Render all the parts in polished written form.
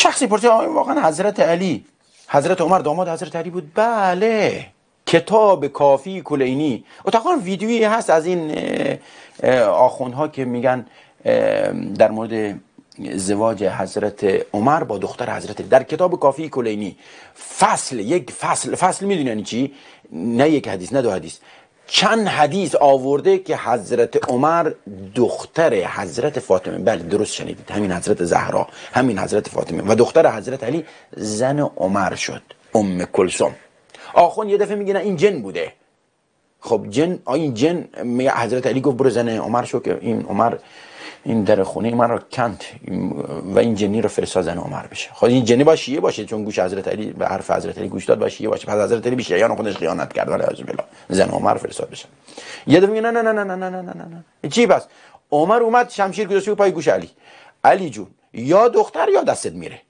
شخصی پرسید واقعا حضرت علی، حضرت عمر داماد حضرت علی بود؟ بله. کتاب کافی کلینی، اتفاقا ویدیویی هست از این آخوندها که میگن در مورد ازدواج حضرت عمر با دختر حضرت علی در کتاب کافی کلینی، یک فصل میدونی یعنی چی؟ نه یک حدیث نه دو حدیث، چند حدیث آورده که حضرت عمر دختر حضرت فاطمه، بله درست شنیدید، همین حضرت زهرا، همین حضرت فاطمه و دختر حضرت علی زن عمر شد، ام کلثوم. آخوند یه دفعه میگه نه این جن بوده. خب جن، این جن میگه حضرت علی گفت برو زن عمر شو که این عمر این در خونه من رو کند و این جنی رو فرستاد زن عمر بشه. خب این جنی با شیعه باشه چون گوش حضرت علی به حرف حضرت علی گوش داد، با شیعه باشه، پس حضرت علی به شیعیان خودش خیانت کرد ولی اعوذ بالله زن عمر فرستاد بشه. یه دفعه میگه نه نه نه نه نه نه نه نه چی بس؟ عمر اومد شمشیر گذاشت پای گوش علی. علی جون یا دختر یا دستت میره.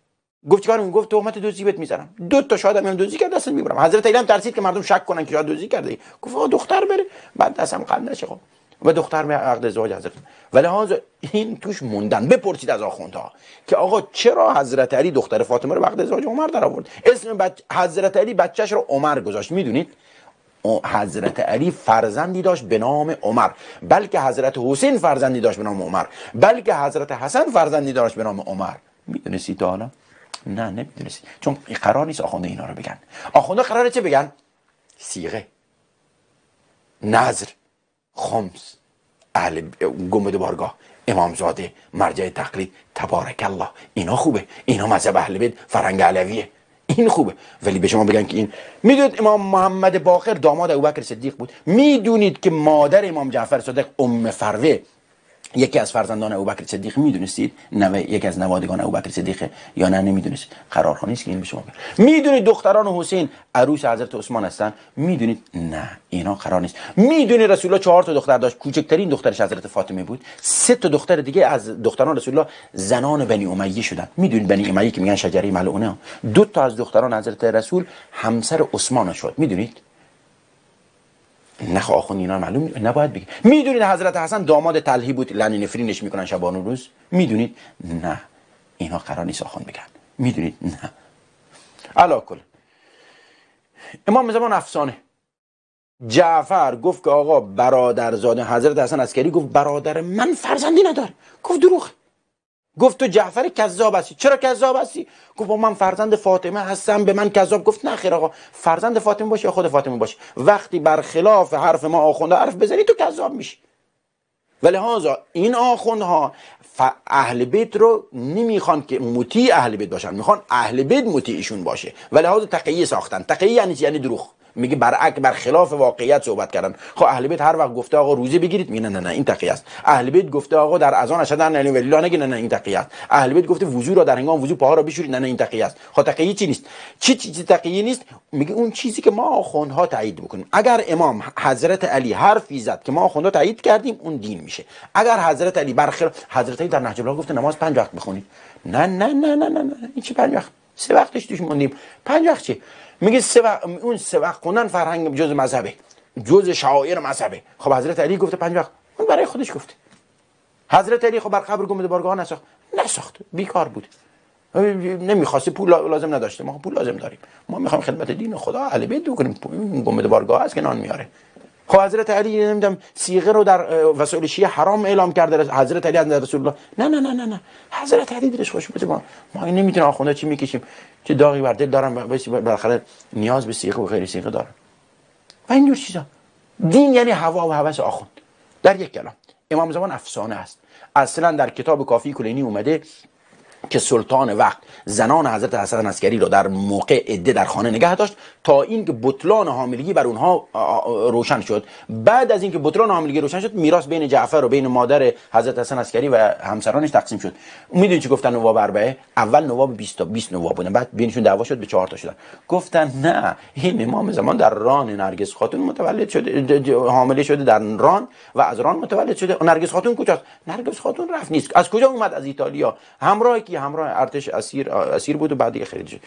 گفت چیکار می‌کنی؟ گفت تهمت دزدی بهت میزنم، دو تا شاهد هم دزدی کرد دستت میبرم. حضرت علی هم ترسید که مردم شک کنن که شاید دزدی کرده، گفت آقا دختر بره بعد دستم قلم نشه. خب و دختر می عقد ازدواج حضرت. ولی لحاظ این توش موندن. بپرسید از آخوندها که آقا چرا حضرت علی دختر فاطمه رو عقد ازدواج عمر در آورد؟ اسم حضرت علی بچه‌ش رو عمر گذاشت. میدونید حضرت علی فرزندی داشت به نام عمر، بلکه حضرت حسین فرزندی داشت به نام عمر، بلکه حضرت حسن فرزندی داشت به نام عمر. میدونستید تا حالا؟ نه نمیدونستید، چون قرار نیست آخونده اینا رو بگن. آخونده قراره چه بگن؟ صیغه، نظر، خمس، اهل گنبد بارگاه، امامزاده، مرجع تقلید، تبارک الله. اینا خوبه، اینا مذهب اهل بیت، فرهنگ علویه، این خوبه. ولی به شما بگن که این، میدونید امام محمد باقر داماد ابوبکر صدیق بود؟ میدونید که مادر امام جعفر صادق ام فروه یکی از فرزندان ابوبکر صدیق؟ میدونستید یکی از نوادگان ابوبکر صدیق یا نه؟ نمیدونستید؟ قرارخوانی است که این به شما بگم. میدونید دختران حسین عروس حضرت عثمان هستن؟ میدونید؟ نه اینا قرار نیست. میدونید رسول الله 4 تا دختر داشت، کوچکترین دخترش حضرت فاطمه بود، 3 تا دختر دیگه از دختران رسول الله زنان بنی امیه شدن. میدونید بنی امیه که میگن شجره ملعونه، 2 تا از دختران حضرت رسول همسر عثمان شد. میدونید؟ نه آخوند اینا معلوم نباید بگی. میدونید حضرت حسن داماد طلحی بود، لعنی نفرینش میکنن شبان روز؟ میدونید؟ نه اینا قرار نیست آخوند بگن. میدونید؟ نه. علا کل امام زمان افسانه. جعفر گفت که آقا برادرزاده حضرت حسن عسکری گفت برادر من فرزندی نداره. گفت دروغ. گفت تو جعفر کذاب هستی. چرا کذاب هستی؟ گفت با من فرزند فاطمه هستم، به من کذاب. گفت نه خیر آقا، فرزند فاطمه باشی یا خود فاطمه باشی، وقتی برخلاف حرف ما آخونده حرف بزنی تو کذاب میشی. ولی لحاظا این آخوندها اهل بیت رو نمیخوان که مطیع اهل بیت باشن، میخوان اهل بیت مطیعشون باشه. ولی لحاظا تقیه ساختن. تقیه یعنی دروغ، میگه برخلاف واقعیت صحبت کردن. خب اهل بیت هر وقت گفته آقا روزه بگیرید، میگه نه این تقیه است. اهل بیت گفته آقا در اذان اشهد ان لا اله الا الله، نگه نه این تقیه است. اهل بیت گفته وضو را در هنگام وضو پاها را بشورید، نه این تقیه است. خب تقیه چی نیست؟ چی تقیه نیست؟ میگه اون چیزی که ما آخوندها تایید بکنیم. اگر امام حضرت علی حرفی زد که ما آخوندها تایید کردیم اون دین میشه. اگر حضرت علی برخلاف، حضرت علی در نهج البلاغه گفته نماز 5 وقت بخونید. نه این چه 5 وقت؟ 3 وقتش توش موندیم. 5 وقت چی؟ میگه اون 3 وقت خوندن فرهنگ جز مذهبه، جز شعائر مذهبه. خب حضرت علی گفته 5 وقت، اون برای خودش گفته. حضرت علی خب بر قبر گنبد بارگاه نساخت، بیکار بود، نمیخواسته، پول لازم نداشته. ما پول لازم داریم، ما میخوایم خدمت دین خدا اهل بیت بکنیم، گنبد بارگاه است که نان میاره. خب حضرت علی نمیدونم صیغه رو در وسایل شیعه حرام اعلام کرده حضرت علی از رسول الله. نه حضرت علی دلش خوش بوده. ما نمیتونیم آخونده چی میکشیم، چه داغی بر دل دارن، بالاخره نیاز به صیغه و غیر صیغه دارن و این جور چیزا. دین یعنی هوا و هوس آخوند. در یک کلام امام زمان افسانه است. اصلا در کتاب کافی کلینی اومده که سلطان وقت زنان حضرت حسن عسکری را در موقع عده در خانه نگه داشت تا اینکه بطلان حاملگی بر اونها روشن شد. بعد از اینکه بطلان حاملگی روشن شد، میراث بین جعفر و بین مادر حضرت حسن عسکری و همسرانش تقسیم شد. میدونید چی گفتن نواب اربعه؟ اول نواب 20 نواب بودن، بعد بینشون دعوا شد به 4 تا شدن. گفتن نه، این امام زمان در ران نرگس خاتون متولد شده، حامله شده در ران و از ران متولد شده. نرگس خاتون کجاست؟ نرگس خاتون رفت نیست. از کجا اومد؟ از ایتالیا. همراه ارتش اسیر بود و بعد دیگه خرید شد.